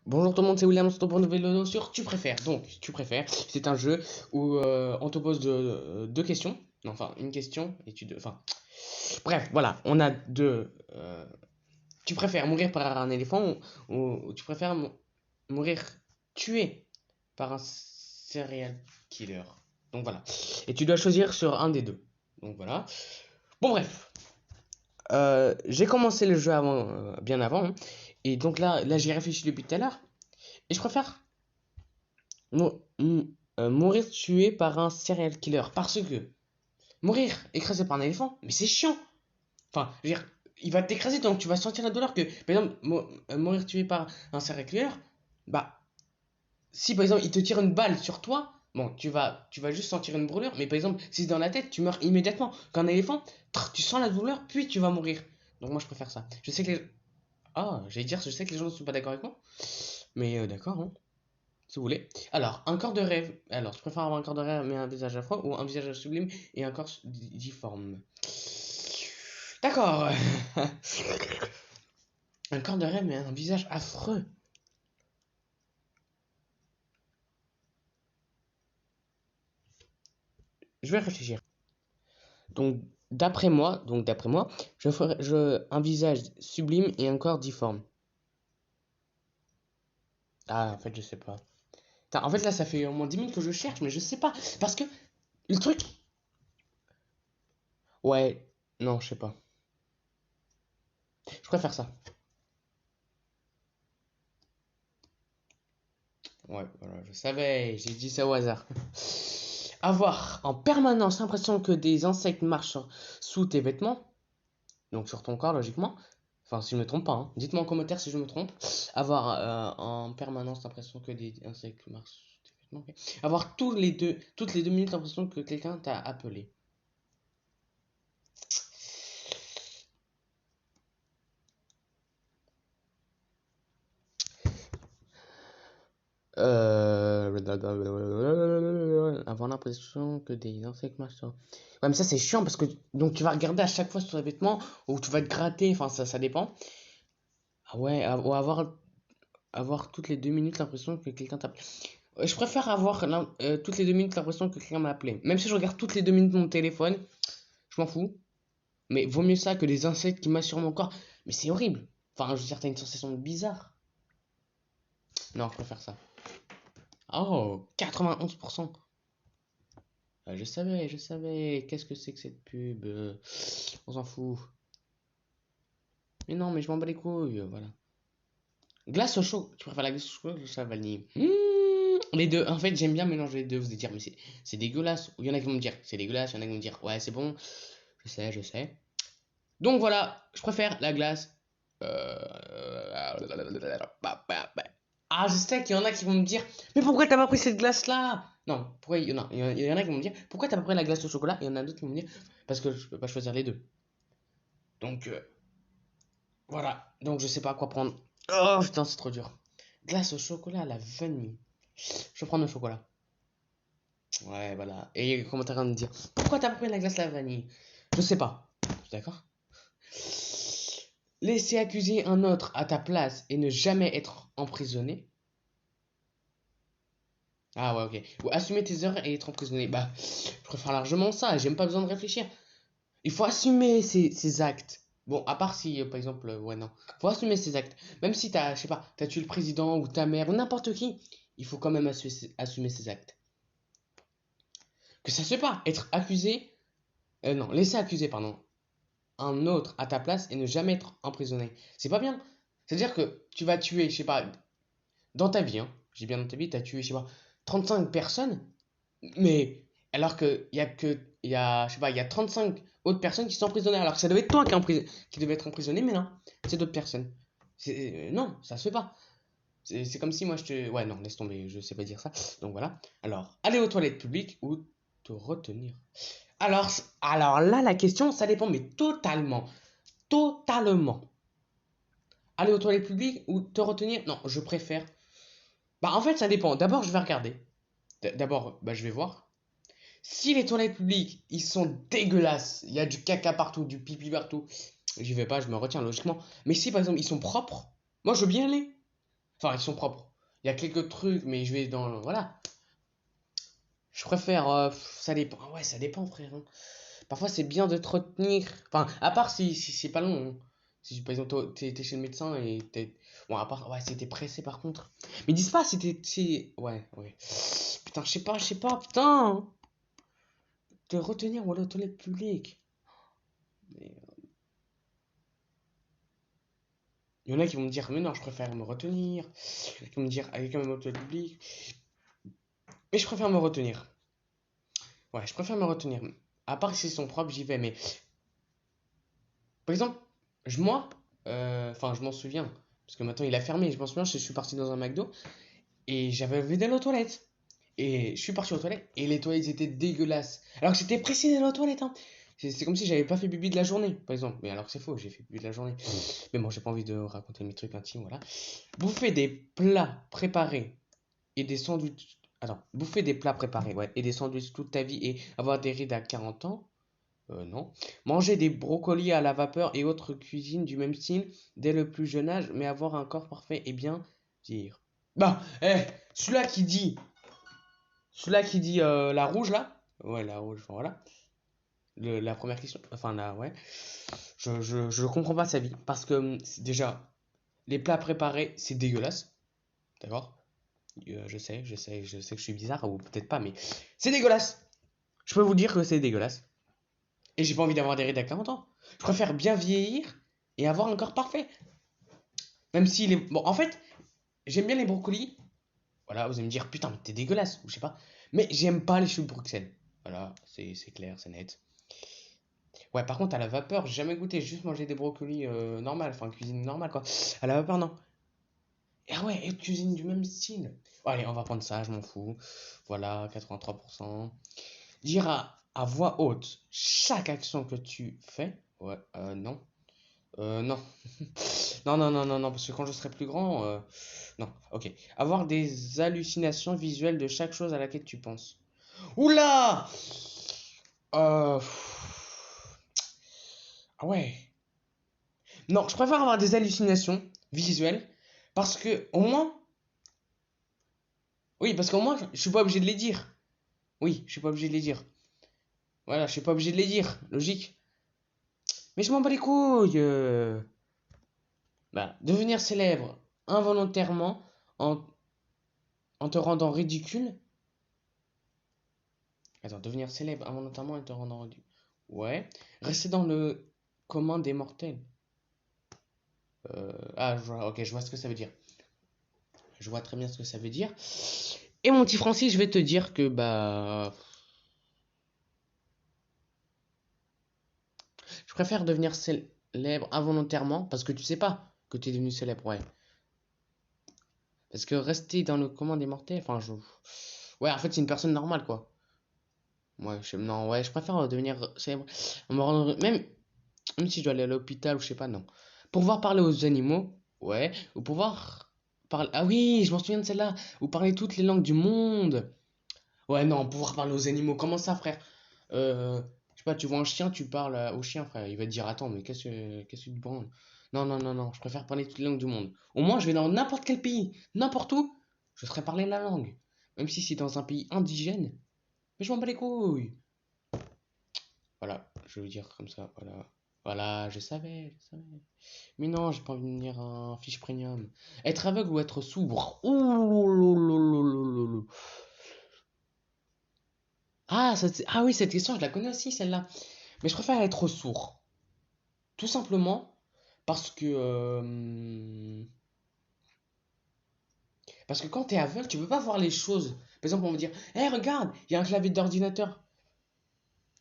Bonjour tout le monde, c'est William, on se retrouve pour une nouvelle vidéo sur Tu préfères. Donc, Tu préfères, c'est un jeu où on te pose deux questions. Non, enfin, une question et enfin, bref, voilà, on a deux. Tu préfères mourir par un éléphant ou tu préfères mourir tué par un serial killer. Donc voilà. Et tu dois choisir sur un des deux. Donc voilà. Bon, bref. J'ai commencé le jeu bien avant, hein. Et donc là j'y réfléchi depuis tout à l'heure. Et je préfère mourir tué par un serial killer. Parce que mourir écrasé par un éléphant, mais c'est chiant. Enfin, je veux dire, il va t'écraser, donc tu vas sentir la douleur que, par exemple, mourir tué par un serial killer, bah, si par exemple il te tire une balle sur toi, bon, tu vas juste sentir une brûlure, mais par exemple, si c'est dans la tête, tu meurs immédiatement. Qu'un éléphant, tu sens la douleur, puis tu vas mourir. Donc moi, je préfère ça. Je sais que j'allais dire, je sais que les gens ne sont pas d'accord avec moi, mais d'accord, hein. Si vous voulez. Alors, un corps de rêve. Alors, je préfère avoir un corps de rêve mais un visage affreux ou un visage sublime et un corps difforme. D'accord. Un corps de rêve mais un visage affreux. Je vais réfléchir. Donc, d'après moi, je ferai un visage sublime et un corps difforme. Ah, en fait, je sais pas. Putain, en fait, là, ça fait au moins 10 minutes que je cherche, mais je sais pas. Parce que le truc. Ouais, non, je sais pas. Je préfère ça. Ouais, voilà, je savais, j'ai dit ça au hasard. Avoir en permanence l'impression que des insectes marchent sous tes vêtements, donc sur ton corps logiquement. Enfin, si je me trompe pas, hein. Dites-moi en commentaire si je me trompe. Avoir en permanence l'impression que des insectes marchent sous tes vêtements. Ok. Avoir toutes les deux minutes l'impression que quelqu'un t'a appelé. Avoir l'impression que des insectes marchent sur... Ouais, mais ça c'est chiant parce que donc tu vas regarder à chaque fois sur tes vêtements ou tu vas te gratter, enfin ça dépend. Ah ouais, ou avoir toutes les deux minutes l'impression que quelqu'un t'appelle. Je préfère avoir toutes les deux minutes l'impression que quelqu'un m'a appelé. Même si je regarde toutes les deux minutes mon téléphone, je m'en fous. Mais vaut mieux ça que des insectes qui massent sur mon corps. Mais c'est horrible. Enfin, je veux dire, t'as une sensation bizarre. Non, je préfère ça. Oh, 91%. Ah, je savais. Qu'est-ce que c'est que cette pub? On s'en fout. Mais non, mais je m'en bats les couilles. Voilà. Glace au chaud. Tu préfères la glace au chocolat ou la glace à la vanille? Les deux. En fait, j'aime bien mélanger les deux. Vous allez dire, mais c'est dégueulasse. Il y en a qui vont me dire, c'est dégueulasse. Il y en a qui vont me dire, ouais, c'est bon. Je sais, je sais. Donc voilà, je préfère la glace. Ah, je sais qu'il y en a qui vont me dire, mais pourquoi t'as pas pris cette glace-là? Non, pourquoi il y en a qui vont me dire, pourquoi t'as pas pris la glace au chocolat? Et il y en a d'autres qui vont me dire, parce que je peux pas choisir les deux. Donc voilà, donc je sais pas quoi prendre. Oh putain, c'est trop dur. Glace au chocolat à la vanille. Je vais prendre le chocolat. Ouais, voilà. Et les commentaires vont me dire, pourquoi t'as pas pris la glace à la vanille? Je sais pas. D'accord? Laisser accuser un autre à ta place et ne jamais être emprisonné. Ah ouais, ok. Ou assumer tes erreurs et être emprisonné. Bah, je préfère largement ça. J'ai même pas besoin de réfléchir. Il faut assumer ses actes. Bon, à part si, par exemple, ouais, non. Faut assumer ses actes. Même si t'as, je sais pas, t'as tué le président ou ta mère ou n'importe qui, il faut quand même assumer ses actes. Que ça se fait pas. Être accusé, non, laisser accuser, pardon, un autre à ta place et ne jamais être emprisonné. C'est pas bien. C'est-à-dire que tu vas tuer, je sais pas, dans ta vie, hein, j'ai bien dans ta vie, tu as tué, je sais pas, 35 personnes, mais alors je sais pas, il y a 35 autres personnes qui sont emprisonnées, alors que ça devait être toi qui devait être emprisonné, mais non, c'est d'autres personnes. Non, ça se fait pas. C'est comme si moi je te... Ouais, non, laisse tomber, je sais pas dire ça. Donc voilà. Alors, aller aux toilettes publiques ou te retenir. Alors là, la question, ça dépend, mais totalement. Totalement. Aller aux toilettes publiques ou te retenir? Non, je préfère. Bah, en fait, ça dépend. D'abord, je vais regarder. D'abord, bah, je vais voir. Si les toilettes publiques, ils sont dégueulasses, il y a du caca partout, du pipi partout, j'y vais pas, je me retiens logiquement. Mais si par exemple ils sont propres, moi je veux bien aller. Enfin, ils sont propres. Il y a quelques trucs, mais je vais dans... Voilà. Je préfère... ça dépend. Ouais, ça dépend, frère, hein. Parfois, c'est bien de te retenir. Enfin, à part si c'est pas long, hein. Si, par exemple, t'es chez le médecin et t'es... Bon, à part... Ouais, si t'es pressé, par contre. Mais dis pas si t'es... Ouais, ouais. Putain, je sais pas, putain. Te retenir ou aller aux toilettes publiques. Mais, il y en a qui vont me dire, mais non, je préfère me retenir. Il y en a qui vont me dire, aller quand même aux toilettes publiques. Mais je préfère me retenir. Ouais, je préfère me retenir. À part si c'est son propre, j'y vais. Mais par exemple, moi, enfin, je m'en souviens. Parce que maintenant il a fermé. Je m'en souviens, je suis parti dans un McDo et j'avais envie d'aller aux toilettes. Et je suis parti aux toilettes et les toilettes étaient dégueulasses. Alors que j'étais pressé d'aller aux toilettes, hein. C'est comme si j'avais pas fait pipi de la journée, par exemple. Mais alors que c'est faux, j'ai fait pipi de la journée. Mais bon, j'ai pas envie de raconter mes trucs intimes, voilà. Bouffer des plats préparés et des sandwichs. Attends, bouffer des plats préparés, ouais, et des sandwichs toute ta vie et avoir des rides à 40 ans. Non. Manger des brocolis à la vapeur et autres cuisines du même style dès le plus jeune âge, mais avoir un corps parfait et bien dire. Bah, celui-là qui dit, la rouge là, ouais, la rouge, enfin, voilà, la première question, enfin là, ouais, je comprends pas sa vie, parce que déjà, les plats préparés, c'est dégueulasse, d'accord? Je sais que je suis bizarre, ou peut-être pas, mais c'est dégueulasse. Je peux vous dire que c'est dégueulasse. Et j'ai pas envie d'avoir des rides à 40 ans. Je préfère bien vieillir et avoir un corps parfait. Même si les... Bon, en fait, j'aime bien les brocolis. Voilà, vous allez me dire, putain, mais t'es dégueulasse, ou je sais pas. Mais j'aime pas les choux de Bruxelles. Voilà, c'est clair, c'est net. Ouais, par contre, à la vapeur, j'ai jamais goûté. J'ai juste mangé des brocolis normal, enfin, cuisine normale, quoi. À la vapeur, non. Et ah ouais, et cuisine du même style. Bon, allez, on va prendre ça, je m'en fous. Voilà, 83%. Dire à voix haute chaque action que tu fais. Ouais, non. Non. Non, non, non, non, non, parce que quand je serai plus grand, non, ok. Avoir des hallucinations visuelles de chaque chose à laquelle tu penses. Oula! Ah ouais. Non, je préfère avoir des hallucinations visuelles parce que au moins, oui, parce qu'au moins, je suis pas obligé de les dire. Oui, je suis pas obligé de les dire. Voilà, je suis pas obligé de les dire, logique. Mais je m'en bats les couilles. Bah, devenir célèbre involontairement en, en te rendant ridicule. Attends, devenir célèbre involontairement en te rendant ridicule. Ouais. Rester dans le commun des mortels. Ah, ok, je vois ce que ça veut dire. Je vois très bien ce que ça veut dire. Et mon petit Francis, je vais te dire que bah, je préfère devenir célèbre involontairement parce que tu sais pas que tu es devenu célèbre, ouais. Parce que rester dans le commun des mortels, enfin, ouais, en fait, c'est une personne normale, quoi. Ouais, non, ouais, je préfère devenir célèbre. Même si je dois aller à l'hôpital ou je sais pas, non. Pouvoir parler aux animaux, ouais. Ou pouvoir parler. Ah oui, je m'en souviens de celle-là. Ou parler toutes les langues du monde. Ouais, non, pouvoir parler aux animaux. Comment ça, frère? Je sais pas, tu vois un chien, tu parles au chien, frère. Il va te dire, attends, mais qu'est-ce que tu te branles? Non, non, non, non. Je préfère parler toutes les langues du monde. Au moins, je vais dans n'importe quel pays, n'importe où, je serai parler la langue. Même si c'est dans un pays indigène. Mais je m'en bats les couilles. Voilà, je veux dire comme ça, voilà. Voilà, je savais. Mais non, j'ai pas envie de devenir un fiche premium. Être aveugle ou être sourd? Ouh. Ah, ah oui, cette question, je la connais aussi, celle-là. Mais je préfère être sourd. Tout simplement parce que quand t'es aveugle, tu peux pas voir les choses. Par exemple, on va dire, hé, regarde, il y a un clavier d'ordinateur.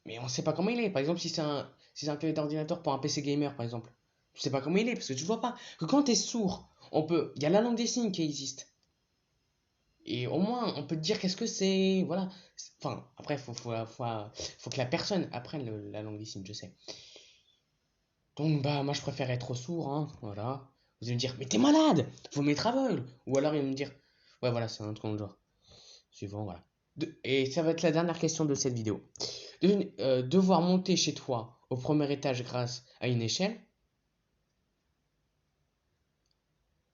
Mais on sait pas comment il est. Par exemple, si c'est un clavier d'ordinateur pour un PC gamer, par exemple. Tu sais pas comment il est parce que tu vois pas. Que quand t'es sourd, il y a la langue des signes qui existe. Et au moins, on peut te dire qu'est-ce que c'est. Voilà. Enfin, après, faut que la personne apprenne la langue des signes, je sais. Donc, bah, moi, je préfère être sourd, hein. Voilà. Vous allez me dire, mais t'es malade! Faut mettre aveugle! Ou alors, ils vont me dire, ouais, voilà, c'est un truc dans le genre. Suivant, voilà. Et ça va être la dernière question de cette vidéo. Devoir monter chez toi au premier étage grâce à une échelle.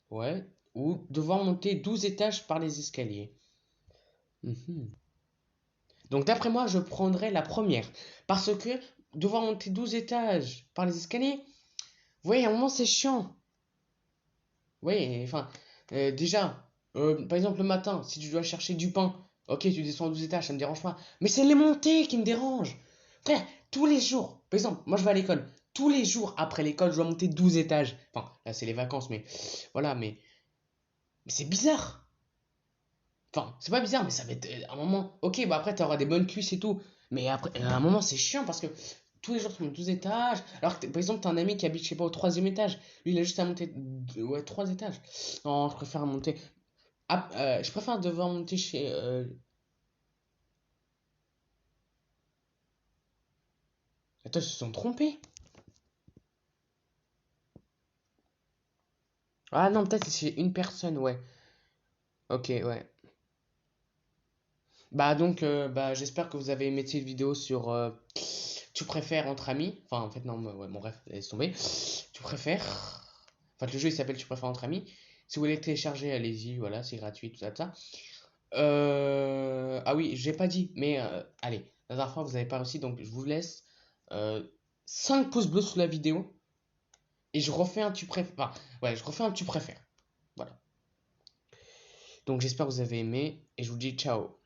Ouais. ou devoir monter 12 étages par les escaliers. Donc d'après moi, je prendrais la première. Parce que devoir monter 12 étages par les escaliers, vous voyez, à un moment c'est chiant. Oui, enfin, déjà, par exemple le matin, si tu dois chercher du pain, ok, tu descends 12 étages, ça me dérange pas. Mais c'est les montées qui me dérangent. Frère, tous les jours, par exemple, moi je vais à l'école, tous les jours après l'école, je dois monter 12 étages. Enfin, là c'est les vacances, mais voilà, mais c'est bizarre. Enfin, c'est pas bizarre, mais ça va être un moment. Ok, bah après, t'auras des bonnes cuisses et tout. Mais après, à un moment, c'est chiant parce que tous les jours, tu montes 12 étages. Alors que, par exemple, t'as un ami qui habite, je sais pas, au troisième étage. Lui, il a juste à monter, ouais, 3 étages. Non, je préfère monter. Ah, je préfère devoir monter chez. Attends, ils se sont trompés. Ah non, peut-être c'est chez une personne, ouais. Ok, ouais. Bah donc, bah, j'espère que vous avez aimé cette vidéo sur tu préfères entre amis. Enfin, en fait, non, ouais, bon, bref, laisse tomber. Tu préfères. En fait, le jeu il s'appelle Tu préfères entre amis. Si vous voulez le télécharger, allez-y, voilà, c'est gratuit, tout ça, tout ça. Ah oui, j'ai pas dit, mais allez, la dernière fois vous avez pas réussi, donc je vous laisse euh, 5 pouces bleus sous la vidéo et je refais un tu préfères. Enfin, ouais, je refais un tu préfères. Voilà. Donc j'espère que vous avez aimé et je vous dis ciao.